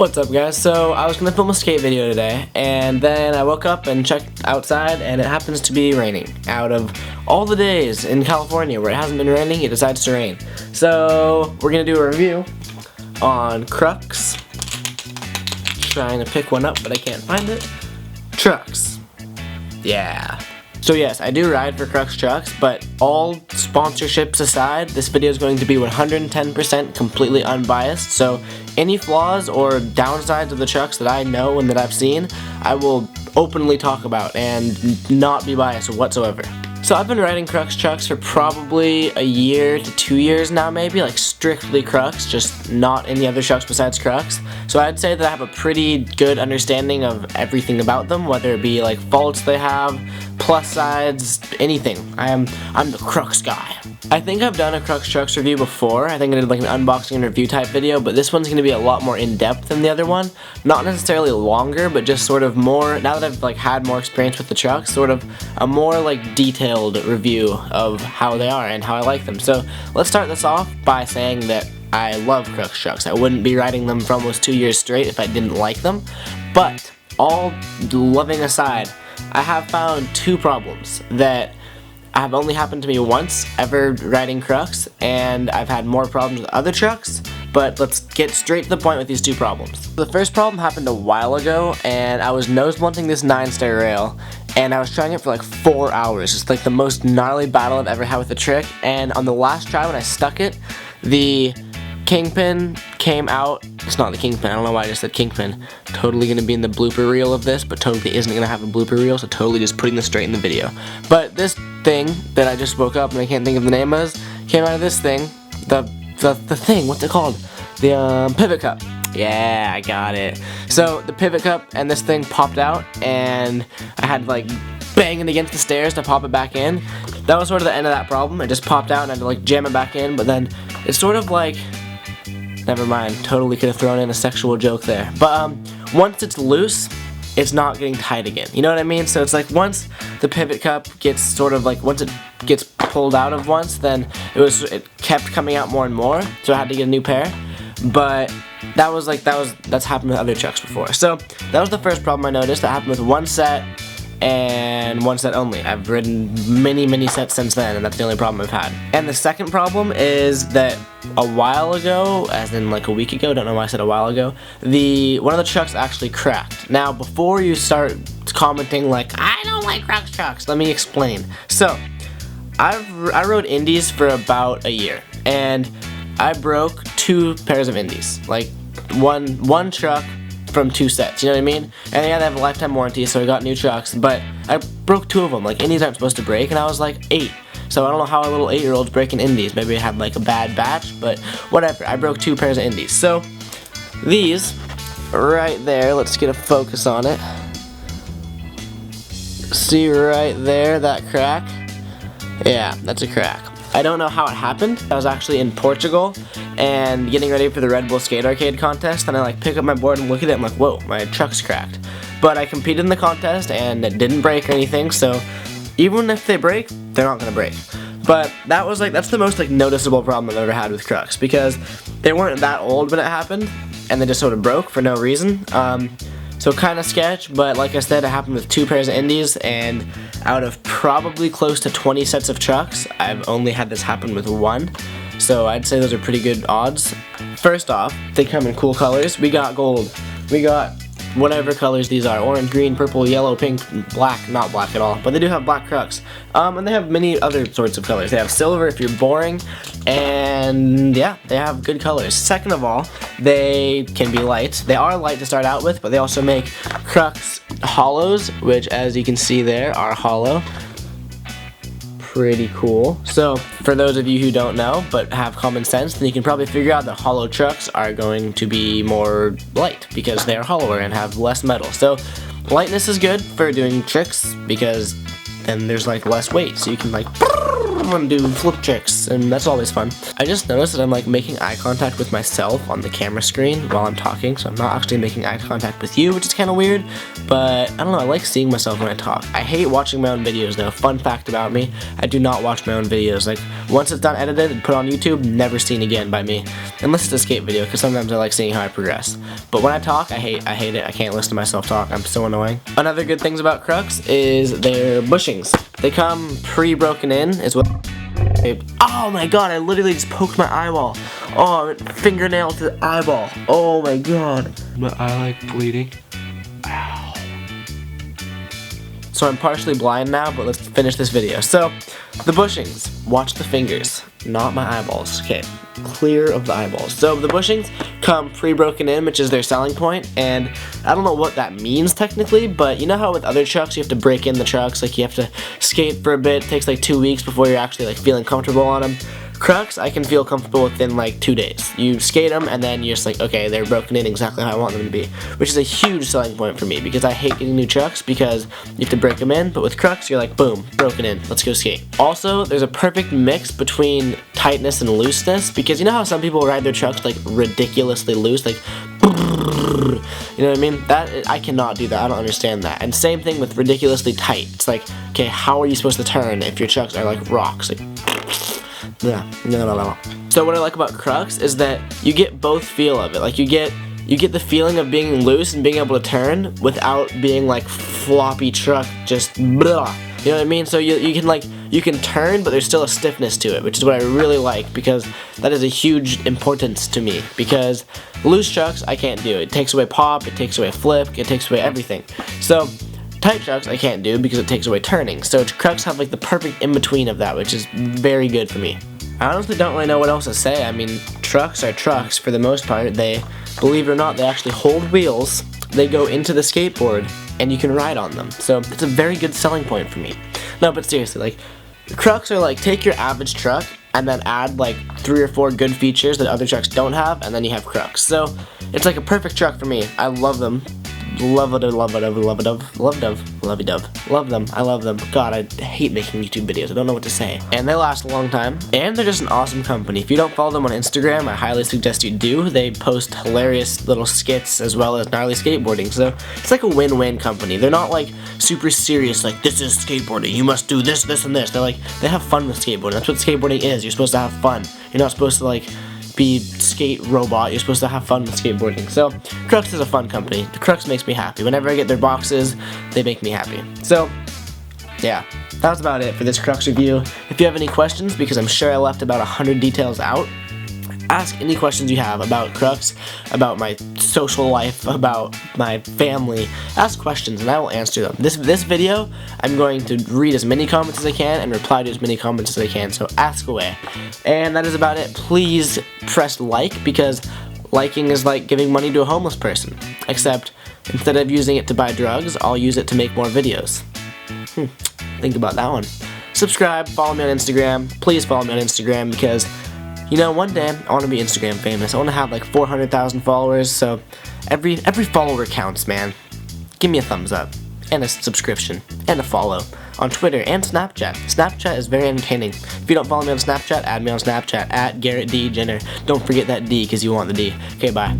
What's up, guys? So I was gonna film a skate video today, and then I woke up and checked outside, and it happens to be raining. Out of all the days in California where it hasn't been raining, it decides to rain. So we're gonna do a review on Crux. Trying to pick one up, but I can't find it. Trucks. Yeah. So yes, I do ride for Crux trucks, but all sponsorships aside, this video is going to be 110% completely unbiased, so any flaws or downsides of the trucks that I know and that I've seen, I will openly talk about and not be biased whatsoever. So I've been riding Crux trucks for probably a year to 2 years now, maybe, like strictly Crux, just not any other trucks besides Crux. So I'd say that I have a pretty good understanding of everything about them, whether it be like faults they have, plus sides, anything. I'm the Crux guy. I think I've done a Crux trucks review before. I think I did like an unboxing and review type video, but this one's gonna be a lot more in-depth than the other one. Not necessarily longer, but just sort of more, now that I've like had more experience with the trucks, sort of a more like detailed review of how they are and how I like them. So let's start this off by saying that I love Crux trucks. I wouldn't be riding them for almost 2 years straight if I didn't like them. But all loving aside, I have found two problems that have only happened to me once ever riding Crux, and I've had more problems with other trucks, but let's get straight to the point with these two problems. The first problem happened a while ago, and I was nose blunting this 9-stair rail, and I was trying it for like 4 hours. It's like the most gnarly battle I've ever had with the trick, and on the last try when I stuck it, the kingpin came out. It's not the kingpin, I don't know why I just said kingpin. Totally gonna be in the blooper reel of this, but totally isn't gonna have a blooper reel, so totally just putting this straight in the video. But this thing that I just woke up and I can't think of the name of came out of this thing. The thing, what's it called? The pivot cup. Yeah, I got it. So the pivot cup and this thing popped out, and I had like bang it against the stairs to pop it back in. That was sort of the end of that problem. It just popped out and I had to like jam it back in, but then it's sort of like, never mind, totally could have thrown in a sexual joke there. But once it's loose, it's not getting tight again. You know what I mean? So it's like once the pivot cup gets sort of like, once it gets pulled out of once, then it kept coming out more and more, so I had to get a new pair. But that's happened with other trucks before. So that was the first problem I noticed. That happened with one set and one set only. I've ridden many sets since then, and that's the only problem I've had. And the second problem is that a while ago, as in like a week ago, don't know why I said a while ago, one of the trucks actually cracked. Now, before you start commenting like, I don't like Crux trucks, let me explain. So, I rode indies for about a year, and I broke 2 pairs of indies. Like, one truck from 2 sets, you know what I mean? And yeah, they have a lifetime warranty, so I got new trucks, but I broke 2 of them. Like, indies aren't supposed to break, and I was like 8. So I don't know how a little 8-year-old's breaking indies. Maybe I had like a bad batch, but whatever. I broke 2 pairs of indies. So these right there, let's get a focus on it. See right there, that crack? Yeah, that's a crack. I don't know how it happened. I was actually in Portugal and getting ready for the Red Bull Skate Arcade contest, and I like pick up my board and look at it and I'm like, whoa, my truck's cracked. But I competed in the contest and it didn't break or anything, so even if they break, they're not gonna break. But that's the most like noticeable problem I've ever had with Crux, because they weren't that old when it happened and they just sort of broke for no reason. So kind of sketch, but like I said, it happened with 2 pairs of indies, and out of probably close to 20 sets of trucks, I've only had this happen with 1. So I'd say those are pretty good odds. First off, they come in cool colors. We got gold. We got whatever colors these are. Orange, green, purple, yellow, pink, black. Not black at all, but they do have black Crux. And they have many other sorts of colors. They have silver if you're boring, and yeah, they have good colors. Second of all, they can be light. They are light to start out with, but they also make Crux hollows, which as you can see there are hollow. Pretty cool. So for those of you who don't know but have common sense, then you can probably figure out that hollow trucks are going to be more light because they're hollower and have less metal. So lightness is good for doing tricks because then there's like less weight, so you can like I'm gonna do flip tricks, and that's always fun. I just noticed that I'm like making eye contact with myself on the camera screen while I'm talking, so I'm not actually making eye contact with you, which is kind of weird, but I don't know, I like seeing myself when I talk. I hate watching my own videos though. Fun fact about me, I do not watch my own videos. Like, once it's done edited and put on YouTube, never seen again by me. Unless it's a skate video, because sometimes I like seeing how I progress. But when I talk, I hate it. I can't listen to myself talk. I'm so annoying. Another good things about Crux is their bushings. They come pre-broken in, is what. Oh my god, I literally just poked my eyeball. Oh, fingernail to the eyeball. Oh my god. My eye like bleeding. Ow. So I'm partially blind now, but let's finish this video. So, the bushings. Watch the fingers, not my eyeballs. Okay, clear of the eyeballs. So the bushings come pre-broken in, which is their selling point, and I don't know what that means technically, but you know how with other trucks you have to break in the trucks, like you have to skate for a bit, it takes like 2 weeks before you're actually like feeling comfortable on them. Crux, I can feel comfortable within like 2 days. You skate them and then you're just like, okay, they're broken in exactly how I want them to be, which is a huge selling point for me because I hate getting new trucks because you have to break them in, but with Crux, you're like, boom, broken in, let's go skate. Also, there's a perfect mix between tightness and looseness because you know how some people ride their trucks like ridiculously loose, like, you know what I mean? That, I cannot do that, I don't understand that. And same thing with ridiculously tight. It's like, okay, how are you supposed to turn if your trucks are like rocks? Like, yeah, no. So what I like about Crux is that you get both feel of it. Like you get the feeling of being loose and being able to turn without being like floppy truck, just blah. You know what I mean? So you can turn, but there's still a stiffness to it, which is what I really like because that is a huge importance to me. Because loose trucks, I can't do. It takes away pop, it takes away flip, it takes away everything. So tight trucks I can't do because it takes away turning. So Crux have like the perfect in-between of that, which is very good for me. I honestly don't really know what else to say. I mean, trucks are trucks for the most part. They, believe it or not, they actually hold wheels. They go into the skateboard and you can ride on them. So it's a very good selling point for me. No, but seriously, like, Crux are like, take your average truck and then add like 3 or 4 good features that other trucks don't have, and then you have Crux. So it's like a perfect truck for me. I love them. Love them. I love them. God, I hate making YouTube videos. I don't know what to say. And they last a long time. And they're just an awesome company. If you don't follow them on Instagram, I highly suggest you do. They post hilarious little skits as well as gnarly skateboarding. So it's like a win-win company. They're not like super serious, like this is skateboarding. You must do this, this, and this. They're like, they have fun with skateboarding. That's what skateboarding is. You're supposed to have fun. You're not supposed to like be skate robot. You're supposed to have fun with skateboarding. So Crux is a fun company. The Crux makes me happy. Whenever I get their boxes, they make me happy. So yeah, that was about it for this Crux review. If you have any questions, because I'm sure I left about 100 details out, ask any questions you have about Crux, about my social life, about my family. Ask questions and I will answer them. This video, I'm going to read as many comments as I can and reply to as many comments as I can, so ask away. And that is about it. Please press like, because liking is like giving money to a homeless person. Except, instead of using it to buy drugs, I'll use it to make more videos. Think about that one. Subscribe, follow me on Instagram. Please follow me on Instagram because, you know, one day I want to be Instagram famous. I want to have like 400,000 followers, so every follower counts, man. Give me a thumbs up, and a subscription, and a follow on Twitter and Snapchat. Snapchat is very entertaining. If you don't follow me on Snapchat, add me on Snapchat, @GarrettDGinner. Don't forget that D, because you want the D. Okay, bye.